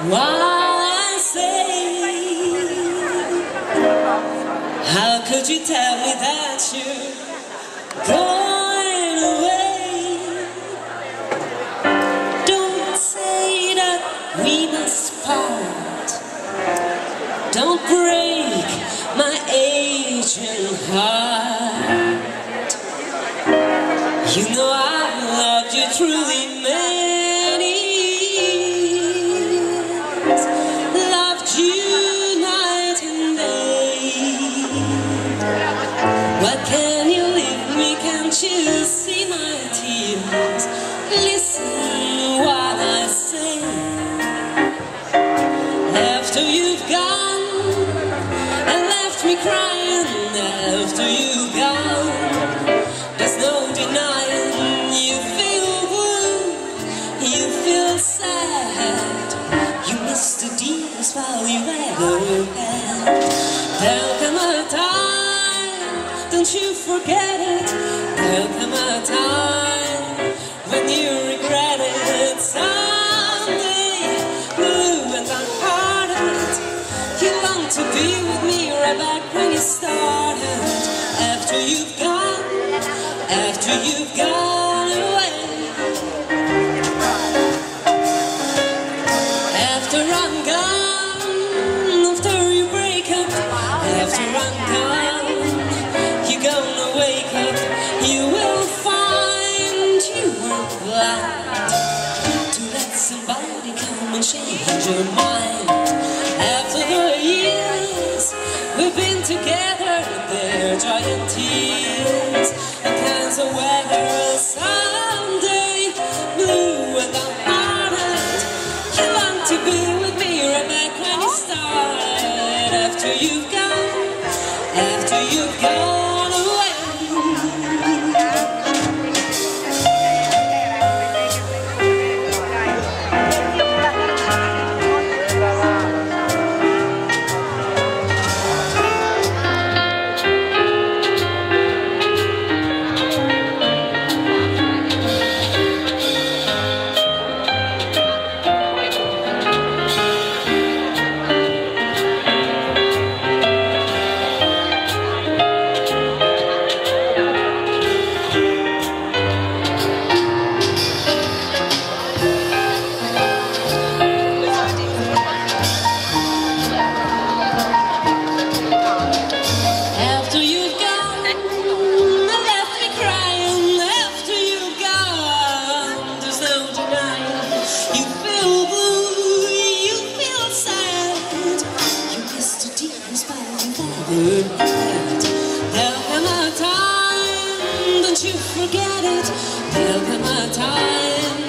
while I say, how could you tell me that you're going away? Don't say that we must part. Don't break my aging heart. You know I loved you truly many years, loved you night and day. Why can't you leave me? Can't you see my tears? Listen while I say, after you've gone and left me crying, after you've gone, there's no denying you feel blue, you feel sad, you miss the deepest while you ever had. There'll come a time, don't you forget it, there'll come a time when you regret it. Someday, blue and unhearted, you long to be with me right back when you started. After you've gone, after you've gone away, after I'm gone, after you break up, after I'm gone, you're gonna wake up, you will find you were blind to let somebody come and change your mind. After the years we've been together, their joy and tears, kinds of weather. Someday, blue and unhearted, you long to be with me right back when you started. After you've gone, after you've gone away. There'll come a time, don't you forget it. There'll come a time